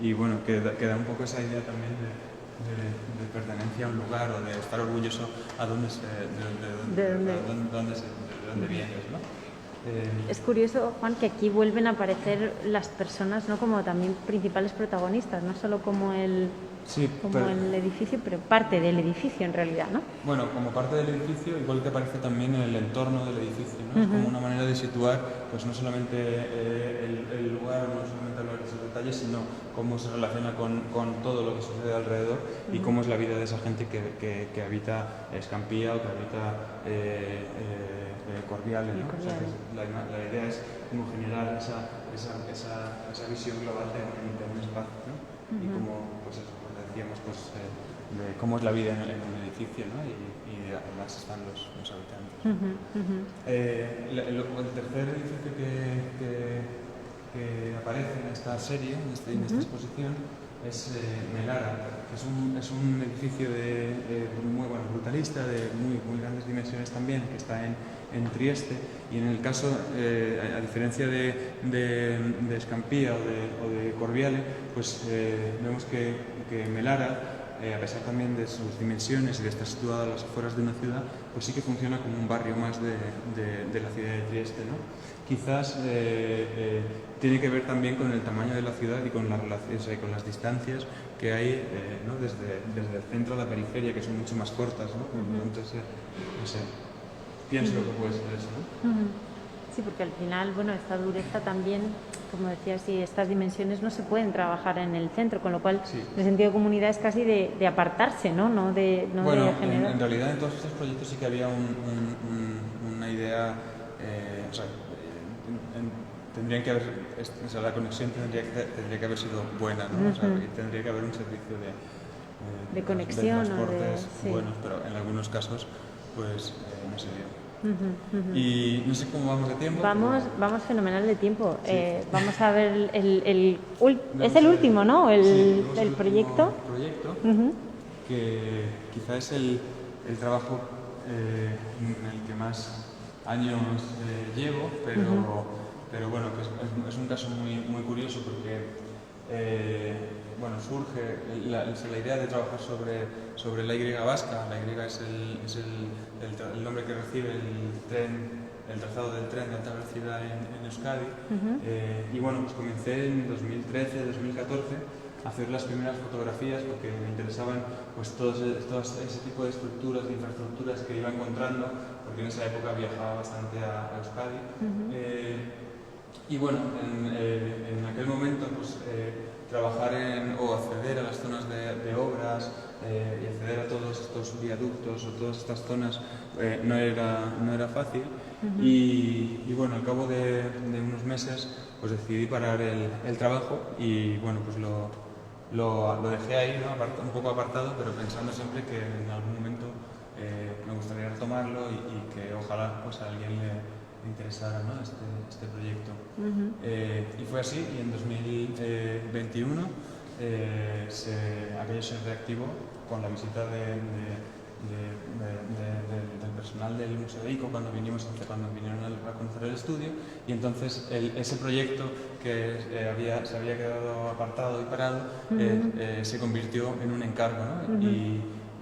Y bueno, que da un poco esa idea también de pertenencia a un lugar o de estar orgulloso de dónde vienes, ¿no? Es curioso, Juan, que aquí vuelven a aparecer las personas, ¿no? Como también principales protagonistas, no solo como el edificio, pero parte del edificio en realidad, ¿no? Bueno, como parte del edificio, igual que aparece también en el entorno del edificio, ¿no? Es como una manera de situar, pues no solamente el lugar, no solamente hablar de esos detalles, sino cómo se relaciona con todo lo que sucede alrededor y cómo es la vida de esa gente que habita Scampia o que habita Corviale, ¿no? O sea, la idea es como generar esa visión global de un espacio, ¿no? Y como, pues eso, como decíamos, pues, de cómo es la vida en un edificio, ¿no? Y además están los habitantes. El tercer edificio que aparece en esta serie, en esta exposición, es Melara, que es un edificio muy brutalista, de muy grandes dimensiones también, que está en Trieste, y en el caso, a diferencia de Scampia o de Corviale, pues vemos que Melara, a pesar también de sus dimensiones y de estar situada a las afueras de una ciudad, pues sí que funciona como un barrio más de la ciudad de Trieste, ¿no? Quizás tiene que ver también con el tamaño de la ciudad y con las relaciones y con las distancias que hay, ¿no? desde el centro a la periferia, que son mucho más cortas, ¿no? Entonces, no sé, pienso que puede ser eso, ¿no? Sí, porque al final, bueno, esta dureza también, como decías, y estas dimensiones no se pueden trabajar en el centro, con lo cual el sentido de comunidad es casi de apartarse, ¿no? Bueno, de generar... en realidad en todos estos proyectos sí que había una idea, o sea, tendrían que haber, o sea, la conexión tendría que haber sido buena, ¿no? O sea, tendría que haber un servicio de conexión de transportes o buenos, pero en algunos casos pues no se dio. Y no sé cómo vamos de tiempo. Vamos fenomenal de tiempo. Sí. Vamos a ver es el último, ¿no? El proyecto. Que quizá es el trabajo en el que más años llevo, pero bueno, que es un caso muy curioso porque bueno, surge la idea de trabajar sobre la Y vasca. La Y es el nombre que recibe el trazado del tren de alta velocidad en Euskadi. Y bueno, pues comencé en 2013, 2014 a hacer las primeras fotografías porque me interesaban pues todo ese tipo de estructuras, de infraestructuras que iba encontrando, porque en esa época viajaba bastante a Euskadi. Y bueno, en aquel momento pues trabajar o acceder a las zonas de obras y acceder a todos estos viaductos o todas estas zonas no era fácil. Y bueno, al cabo de unos meses pues decidí parar el trabajo y bueno, pues lo dejé ahí, ¿no? Un poco apartado, pero pensando siempre que en algún momento me gustaría retomarlo y que ojalá pues a alguien le interesara, ¿no? este proyecto. Y fue así, y en 2021 aquello se reactivó con la visita del personal del Museo de ICO cuando vinieron a conocer el estudio, y entonces ese proyecto que se había quedado apartado y parado se convirtió en un encargo, ¿no?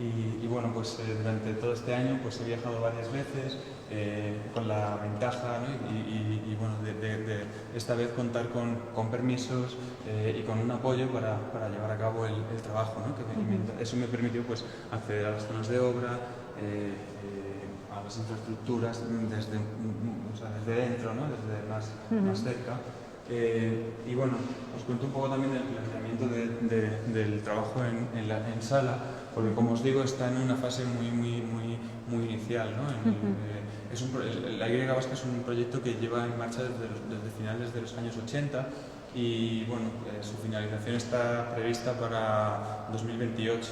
Y bueno, pues durante todo este año pues he viajado varias veces con la ventaja, ¿no? y bueno, de esta vez contar con permisos y con un apoyo para llevar a cabo el trabajo, ¿no? Eso me permitió pues acceder a las zonas de obra, a las infraestructuras desde dentro, ¿no? Desde más cerca. Y bueno, os cuento un poco también del planteamiento del trabajo en sala, porque como os digo está en una fase muy inicial, ¿no? La Y Vasca es un proyecto que lleva en marcha desde finales de los años 80 y bueno, su finalización está prevista para 2028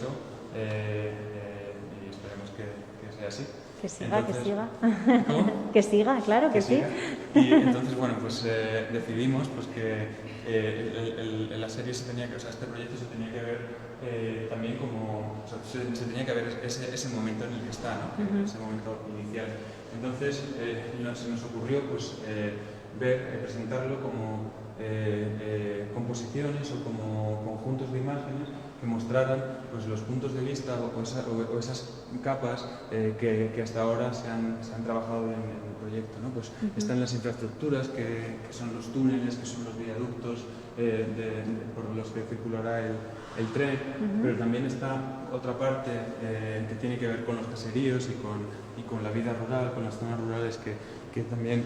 y esperemos que sea así. Que siga, entonces, que siga. ¿Cómo? Que siga, claro que sí. Siga. Y entonces, bueno, pues decidimos pues, que la serie este proyecto se tenía que ver también como, se tenía que ver ese momento en el que está, ¿no? Ese momento inicial. Entonces, se nos ocurrió pues, presentarlo como composiciones o como conjuntos de imágenes que mostraran pues, los puntos de vista o esas capas que hasta ahora se han trabajado en el proyecto, ¿no? Pues están las infraestructuras, que son los túneles, que son los viaductos por los que circulará el tren, pero también está otra parte que tiene que ver con los caseríos y con la vida rural, con las zonas rurales que también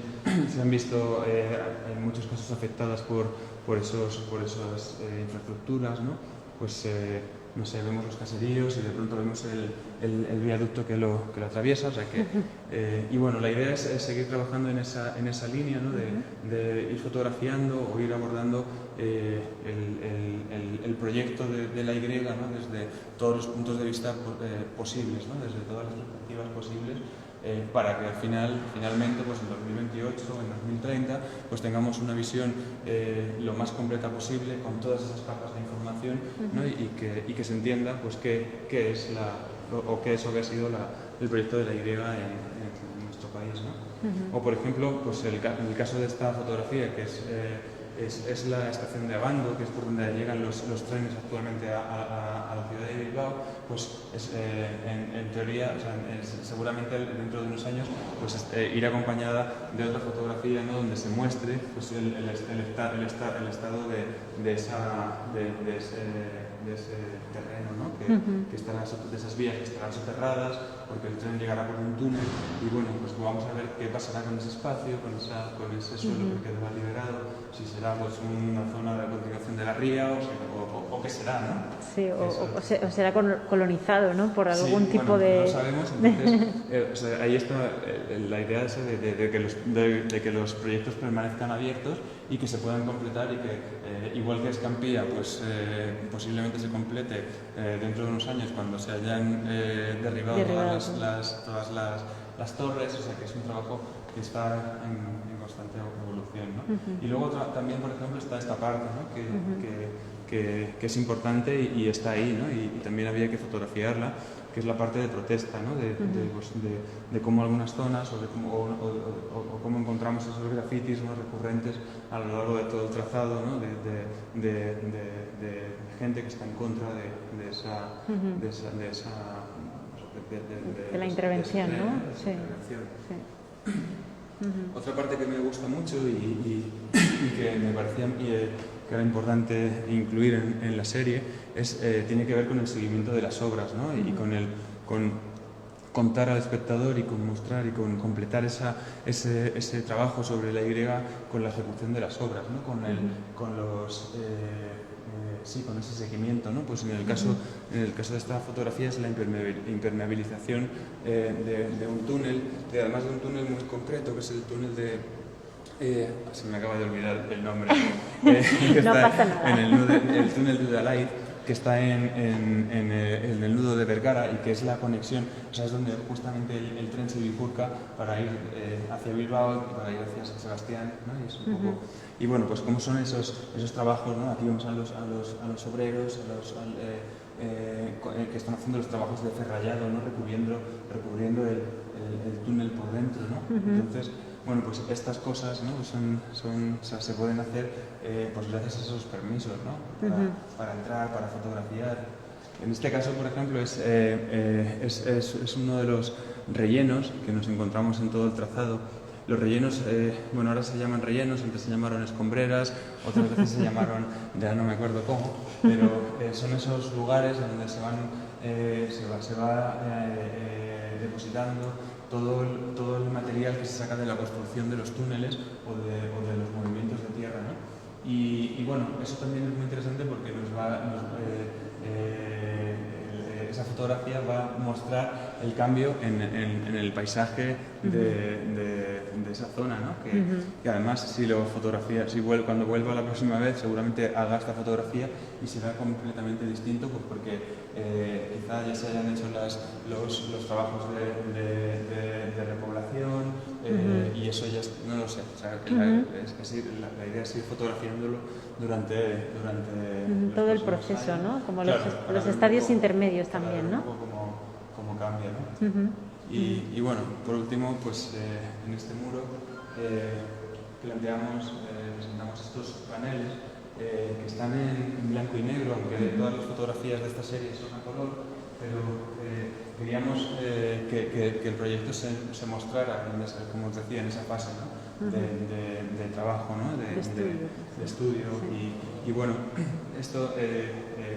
se han visto en muchos casos afectadas por esas infraestructuras, ¿no? Pues no sé, vemos los caseríos y de pronto vemos el viaducto que lo atraviesa, o sea que, y bueno, la idea es seguir trabajando en esa línea, ¿no? de ir fotografiando o ir abordando el proyecto de la Y, ¿no? Desde todos los puntos de vista posibles, ¿no? Desde todas las perspectivas posibles, para que finalmente pues en 2028 o en 2030 pues tengamos una visión lo más completa posible con todas esas capas de información, ¿no? y que se entienda pues qué es qué ha sido el proyecto de la Y en nuestro país, ¿no? O por ejemplo pues el caso de esta fotografía que es la estación de Abando, que es por donde llegan los trenes actualmente a la ciudad de Bilbao, pues en teoría, o sea, seguramente dentro de unos años, pues irá acompañada de otra fotografía, ¿no? Donde se muestre pues, el estado de ese terreno, ¿no? Que estará, de esas vías que estarán soterradas, porque el tren llegará por un túnel y bueno, pues vamos a ver qué pasará con ese espacio, con ese suelo que quedará liberado, si será pues una zona de continuación de la ría o qué será, ¿no? Sí, o será colonizado, ¿no? Por algún tipo de... No lo sabemos, entonces o sea, ahí está la idea esa de que los proyectos permanezcan abiertos y que se puedan completar y que igual que Escampía pues posiblemente se complete dentro de unos años cuando se hayan derribado todas las torres, o sea que es un trabajo que está en constante evolución, ¿no? Y luego también, por ejemplo, está esta parte, ¿no? que es importante y está ahí, ¿no? Y también había que fotografiarla, que es la parte de protesta, ¿no? De cómo algunas zonas o cómo encontramos esos grafitis más recurrentes a lo largo de todo el trazado, ¿no? de gente que está en contra de la intervención, ¿no? Sí. Otra parte que me gusta mucho y que me parecía que era importante incluir en la serie tiene que ver con el seguimiento de las obras, ¿no? Y con contar al espectador y con mostrar y con completar ese trabajo sobre la Y con la ejecución de las obras, ¿no? Con los sí, con ese seguimiento, ¿no? Pues en el caso de esta fotografía es la impermeabilización de un túnel, además de un túnel muy concreto, que es el túnel de... se me acaba de olvidar el nombre. Que no está pasa nada. En el túnel de Udalaid, que está en el nudo de Vergara y que es la conexión, o sea, es donde justamente el tren se bifurca para ir hacia Bilbao y para ir hacia San Sebastián, ¿no? Y, es un poco, y bueno, pues cómo son esos trabajos, ¿no? Aquí vemos a los obreros, que están haciendo los trabajos de ferrallado, ¿no? recubriendo el túnel por dentro, ¿no? Entonces, bueno, pues estas cosas, ¿no? O sea, se pueden hacer pues gracias a esos permisos, ¿no? Para entrar, para fotografiar. En este caso, por ejemplo, es uno de los rellenos que nos encontramos en todo el trazado. Los rellenos, bueno, ahora se llaman rellenos, antes se llamaron escombreras, otras veces se llamaron, ya no me acuerdo cómo, pero son esos lugares donde se va depositando todo el material que se saca de la construcción de los túneles o de los movimientos de tierra, ¿no? Y bueno, eso también es muy interesante porque esa fotografía va a mostrar el cambio en el paisaje de esa zona, ¿no? Que además cuando vuelva la próxima vez seguramente haga esta fotografía y será completamente distinto, pues porque quizá ya se hayan hecho los trabajos de repoblación y eso ya no lo sé. O sea, la idea es ir fotografiándolo durante todo el proceso, años, ¿no? Como claro, los estadios intermedios también, ¿no? Un poco cómo cambia, ¿no? Y bueno, por último, pues en este muro presentamos estos paneles que están en blanco y negro, aunque todas las fotografías de esta serie son a color, pero queríamos que el proyecto se mostrara, como os decía, en esa fase, ¿no? de trabajo, ¿no? de estudio. Y bueno, esto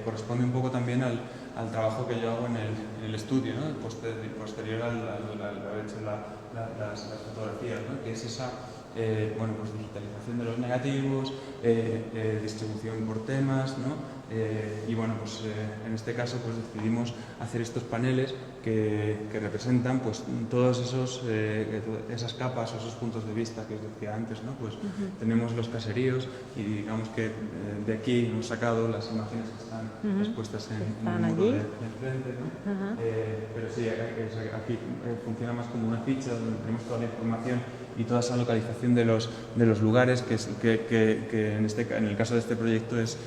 corresponde un poco también al trabajo que yo hago en el estudio, ¿no? Posterior al haber hecho las fotografías, ¿no? Que es esa bueno, pues digitalización de los negativos, distribución por temas, ¿no? Y bueno, pues en este caso pues decidimos hacer estos paneles que representan pues todos esas capas o esos puntos de vista que os decía antes, ¿no? Pues tenemos los caseríos y digamos que de aquí hemos sacado las imágenes que están expuestas en el muro de enfrente, ¿no? Pero sí, aquí funciona más como una ficha donde tenemos toda la información y toda esa localización de los lugares que en el caso de este proyecto es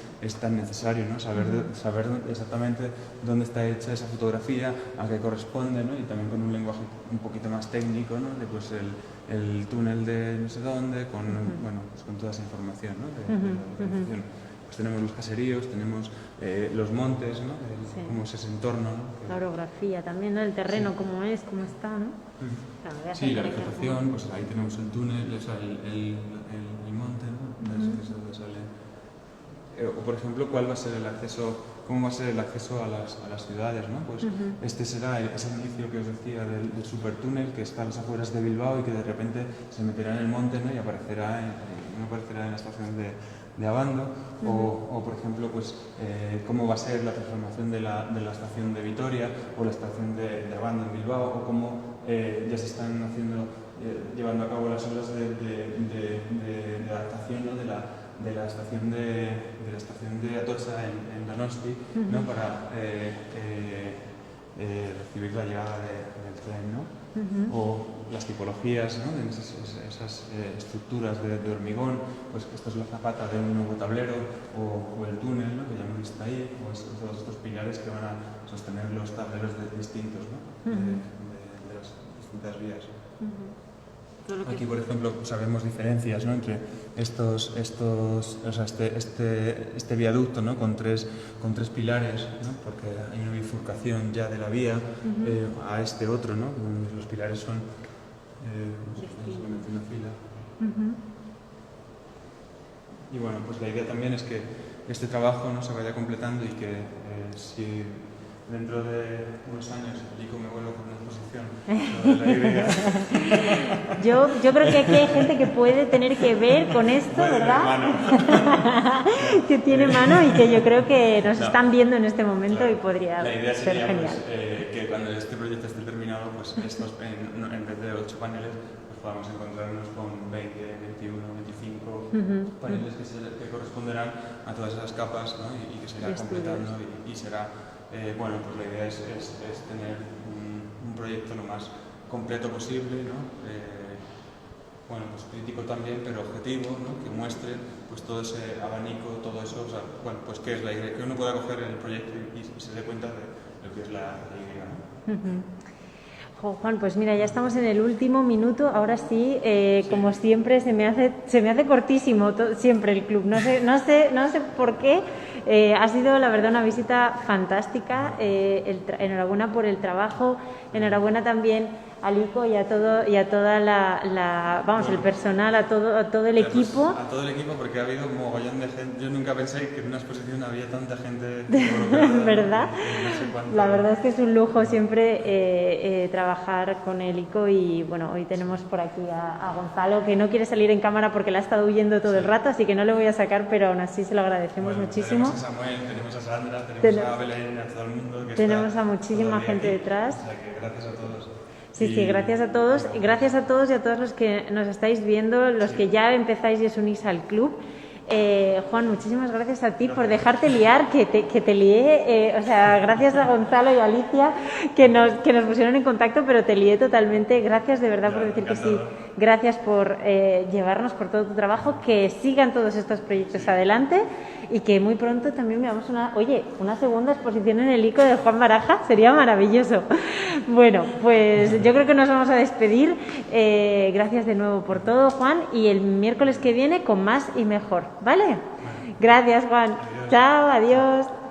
tan necesario, ¿no? Saber exactamente dónde está hecha esa fotografía, a qué corresponde, ¿no? Y también con un lenguaje un poquito más técnico, ¿no? De pues el túnel de no sé dónde, bueno, pues con toda esa información, ¿no? de la localización. Pues tenemos los caseríos, tenemos los montes, ¿no? Cómo es ese entorno, ¿no? La orografía también, ¿no? El terreno, cómo es, cómo está, ¿no? Claro, sí, la vegetación, pues ahí tenemos el túnel, o sea, el monte, ¿no? Desde donde sale. O por ejemplo, ¿cuál va a ser el acceso? ¿Cómo va a ser el acceso a las ciudades, ¿no? Pues este será ese inicio que os decía del supertúnel que está a las afueras de Bilbao y que de repente se meterá en el monte, ¿no? Y aparecerá en la estación de Abando, o por ejemplo, pues cómo va a ser la transformación de la estación de Vitoria o la estación de Abando en Bilbao, o cómo ya se están llevando a cabo las obras de adaptación, ¿no? de la estación de Atocha en Donosti, ¿no? Para recibir la llegada del tren, ¿no? O las tipologías, ¿no? De esas estructuras de hormigón, pues esto es la zapata de un nuevo tablero, o el túnel, ¿no? Que ya hemos visto ahí, o todos estos pilares que van a sostener los tableros distintos, ¿no? de las distintas vías. Aquí, por ejemplo, sabemos diferencias, ¿no? Entre o sea, este viaducto, ¿no? con tres pilares, ¿no? Porque hay una bifurcación ya de la vía a este otro, ¿no? Los pilares son una fila. Y bueno, pues la idea también es que este trabajo no se vaya completando y que si dentro de unos años el ICO me vuelvo con una exposición sobre la idea. Yo creo que aquí hay gente que puede tener que ver con esto, ¿verdad? Que tiene mano y que yo creo que nos están viendo en este momento y podría la idea ser sería, genial. Pues, que cuando este proyecto esté terminado, pues estos, en vez de 8 paneles, pues podamos encontrarnos con 20, 21, 25 paneles que corresponderán a todas esas capas, ¿no? y que se irá completando y será, bueno, pues la idea es tener un proyecto lo más completo posible, ¿no? Bueno, pues crítico también, pero objetivo, ¿no? Que muestre pues todo ese abanico, todo eso, o sea, bueno, pues qué es la idea, que uno pueda coger el proyecto y se dé cuenta de lo que es la idea, ¿no? Juan, pues mira, ya estamos en el último minuto. Ahora sí, como siempre, se me hace cortísimo siempre el club. No sé por qué. Ha sido, la verdad, una visita fantástica. Enhorabuena por el trabajo. Enhorabuena también al ICO y a toda el personal, a todo el equipo. A todo el equipo, porque ha habido un mogollón de gente. Yo nunca pensé que en una exposición había tanta gente. ¿Verdad? No sé. La verdad es que es un lujo siempre trabajar con el ICO y bueno, hoy tenemos por aquí a Gonzalo, que no quiere salir en cámara porque la ha estado huyendo todo el rato, así que no le voy a sacar, pero aún así se lo agradecemos muchísimo. Tenemos a Samuel, tenemos a Sandra, tenemos a Belén, a todo el mundo. Tenemos a muchísima gente aquí, detrás. O sea que gracias a todos. Sí, gracias a todos. Gracias a todos y a todos los que nos estáis viendo, los que ya empezáis y os unís al club. Juan, muchísimas gracias a ti por dejarte liar, que te lié, o sea, gracias a Gonzalo y a Alicia que nos pusieron en contacto, pero te lié totalmente. Gracias de verdad por decir que sí, gracias por llevarnos, por todo tu trabajo, que sigan todos estos proyectos adelante y que muy pronto también veamos una segunda exposición en el ICO de Juan Baraja, sería maravilloso. Bueno, pues yo creo que nos vamos a despedir. Gracias de nuevo por todo, Juan, y el miércoles que viene con más y mejor, ¿vale? Gracias, Juan. Adiós. Chao, adiós.